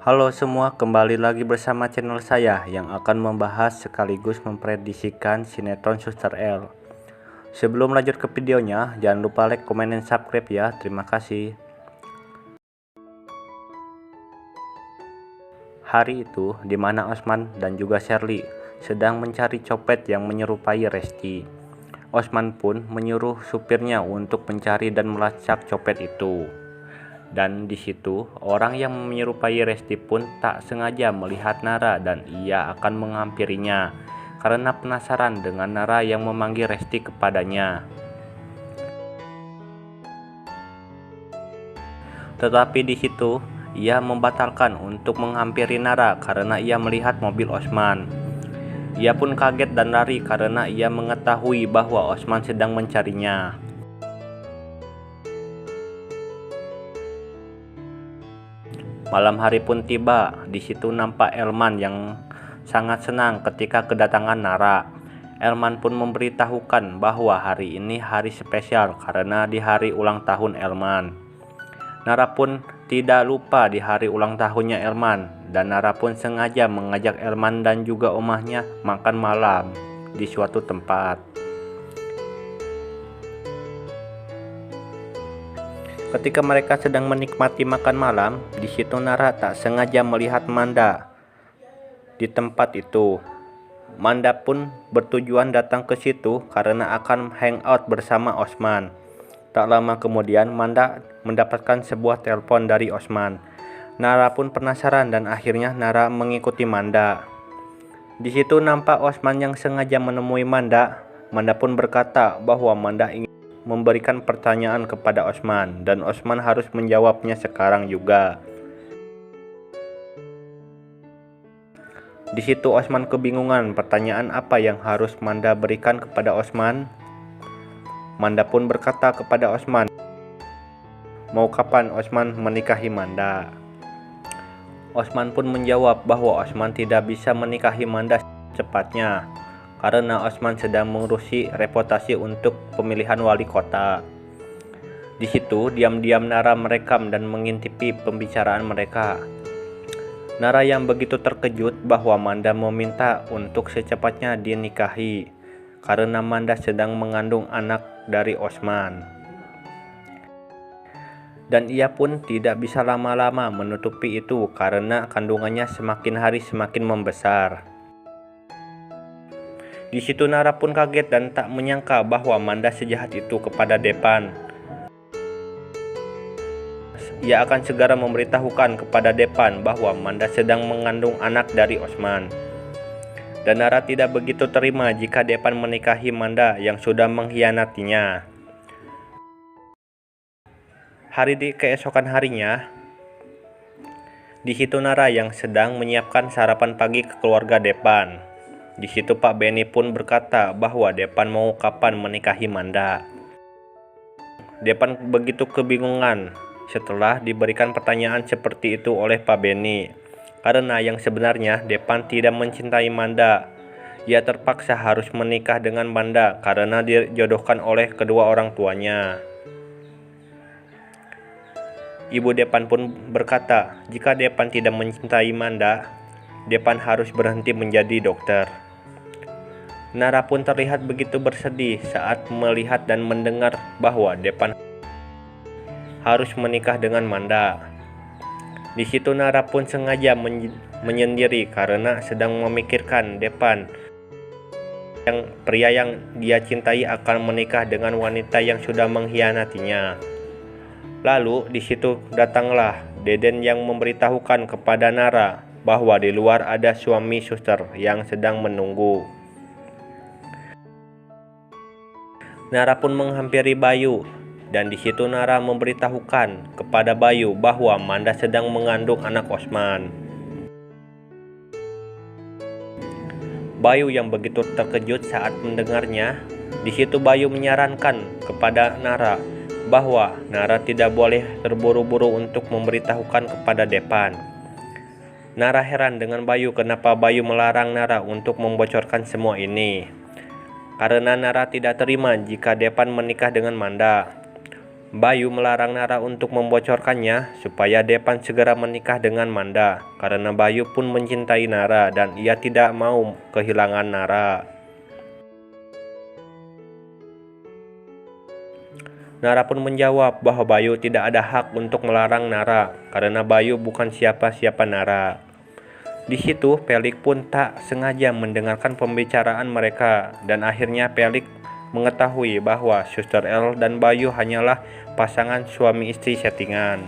Halo semua, kembali lagi bersama channel saya yang akan membahas sekaligus memprediksikan sinetron Suster L. Sebelum lanjut ke videonya, jangan lupa like, komen, dan subscribe ya. Terima kasih. Hari itu, di mana Osman dan juga Shirley sedang mencari copet yang menyerupai Resti. Osman pun menyuruh supirnya untuk mencari dan melacak copet itu. Dan di situ orang yang menyerupai Resti pun tak sengaja melihat Nara dan ia akan menghampirinya karena penasaran dengan Nara yang memanggil Resti kepadanya. Tetapi di situ ia membatalkan untuk menghampiri Nara karena ia melihat mobil Osman. Ia pun kaget dan lari karena ia mengetahui bahwa Osman sedang mencarinya. Malam hari pun tiba. Di situ nampak Elman yang sangat senang ketika kedatangan Nara. Elman pun memberitahukan bahwa hari ini hari spesial karena di hari ulang tahun Elman. Nara pun tidak lupa di hari ulang tahunnya Elman, dan Nara pun sengaja mengajak Elman dan juga omahnya makan malam di suatu tempat. Ketika mereka sedang menikmati makan malam, di situ Nara tak sengaja melihat Manda di tempat itu. Manda pun bertujuan datang ke situ karena akan hangout bersama Osman. Tak lama kemudian Manda mendapatkan sebuah telepon dari Osman. Nara pun penasaran dan akhirnya Nara mengikuti Manda. Di situ nampak Osman yang sengaja menemui Manda. Manda pun berkata bahwa Manda ingin memberikan pertanyaan kepada Osman dan Osman harus menjawabnya sekarang juga. Di situ Osman kebingungan pertanyaan apa yang harus Manda berikan kepada Osman. Manda pun berkata kepada Osman, mau kapan Osman menikahi Manda? Osman pun menjawab bahwa Osman tidak bisa menikahi Manda secepatnya karena Osman sedang mengurusi reputasi untuk pemilihan wali kota. Di situ diam-diam Nara merekam dan mengintipi pembicaraan mereka. Nara yang begitu terkejut bahwa Manda meminta untuk secepatnya dinikahi karena Manda sedang mengandung anak dari Osman. Dan ia pun tidak bisa lama-lama menutupi itu karena kandungannya semakin hari semakin membesar. Di situ Nara pun kaget dan tak menyangka bahwa Manda sejahat itu kepada Depan. Ia akan segera memberitahukan kepada Depan bahwa Manda sedang mengandung anak dari Osman. Dan Nara tidak begitu terima jika Depan menikahi Manda yang sudah mengkhianatinya. Hari di keesokan harinya, di situ Nara yang sedang menyiapkan sarapan pagi ke keluarga Depan. Di situ Pak Benny pun berkata bahwa Depan mau kapan menikahi Manda. Depan begitu kebingungan setelah diberikan pertanyaan seperti itu oleh Pak Benny. Karena yang sebenarnya Depan tidak mencintai Manda. Ia terpaksa harus menikah dengan Manda karena dijodohkan oleh kedua orang tuanya. Ibu Depan pun berkata, jika Depan tidak mencintai Manda, Depan harus berhenti menjadi dokter. Nara pun terlihat begitu bersedih saat melihat dan mendengar bahwa Depan harus menikah dengan Manda. Di situ Nara pun sengaja menyendiri karena sedang memikirkan Depan yang pria yang dia cintai akan menikah dengan wanita yang sudah mengkhianatinya. Lalu di situ datanglah Deden yang memberitahukan kepada Nara bahwa di luar ada suami suster yang sedang menunggu. Nara pun menghampiri Bayu. Dan di situ Nara memberitahukan kepada Bayu bahwa Manda sedang mengandung anak Osman. Bayu yang begitu terkejut saat mendengarnya. Di situ Bayu menyarankan kepada Nara bahwa Nara tidak boleh terburu-buru untuk memberitahukan kepada Depan. Nara heran dengan Bayu kenapa Bayu melarang Nara untuk membocorkan semua ini. Karena Nara tidak terima jika Depan menikah dengan Manda. Bayu melarang Nara untuk membocorkannya supaya Depan segera menikah dengan Manda, karena Bayu pun mencintai Nara dan ia tidak mau kehilangan Nara. Nara pun menjawab bahwa Bayu tidak ada hak untuk melarang Nara, karena Bayu bukan siapa-siapa Nara. Di situ Pelik pun tak sengaja mendengarkan pembicaraan mereka, dan akhirnya Pelik mengetahui bahwa Suster El dan Bayu hanyalah pasangan suami istri settingan.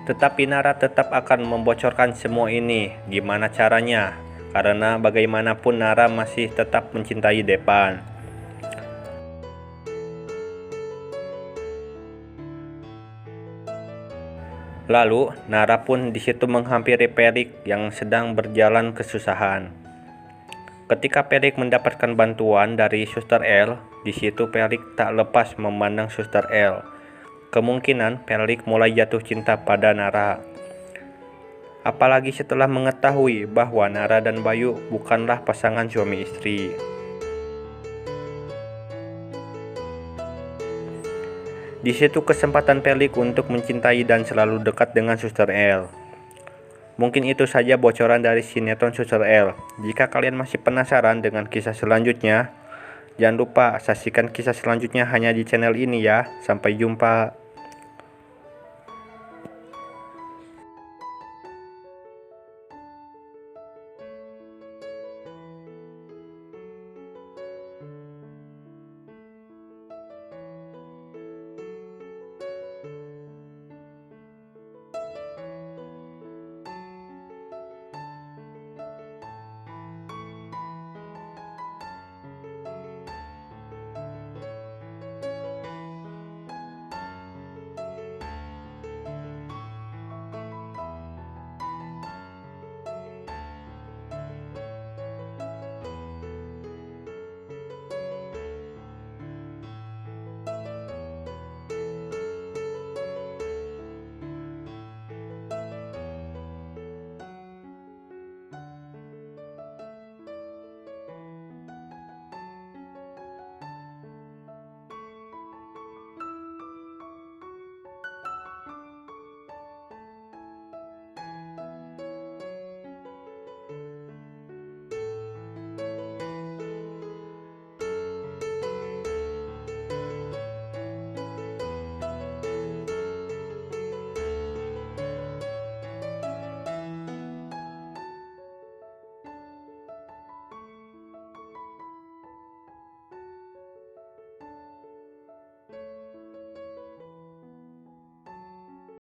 Tetapi Nara tetap akan membocorkan semua ini. Gimana caranya? Karena bagaimanapun Nara masih tetap mencintai Depan. Lalu Nara pun di situ menghampiri Pelik yang sedang berjalan kesusahan. Ketika Pelik mendapatkan bantuan dari Suster El, di situ Pelik tak lepas memandang Suster El. Kemungkinan Pelik mulai jatuh cinta pada Nara. Apalagi setelah mengetahui bahwa Nara dan Bayu bukanlah pasangan suami istri. Di situ kesempatan Pelik untuk mencintai dan selalu dekat dengan Suster El. Mungkin itu saja bocoran dari sinetron Suster El. Jika kalian masih penasaran dengan kisah selanjutnya, jangan lupa saksikan kisah selanjutnya hanya di channel ini ya. Sampai jumpa.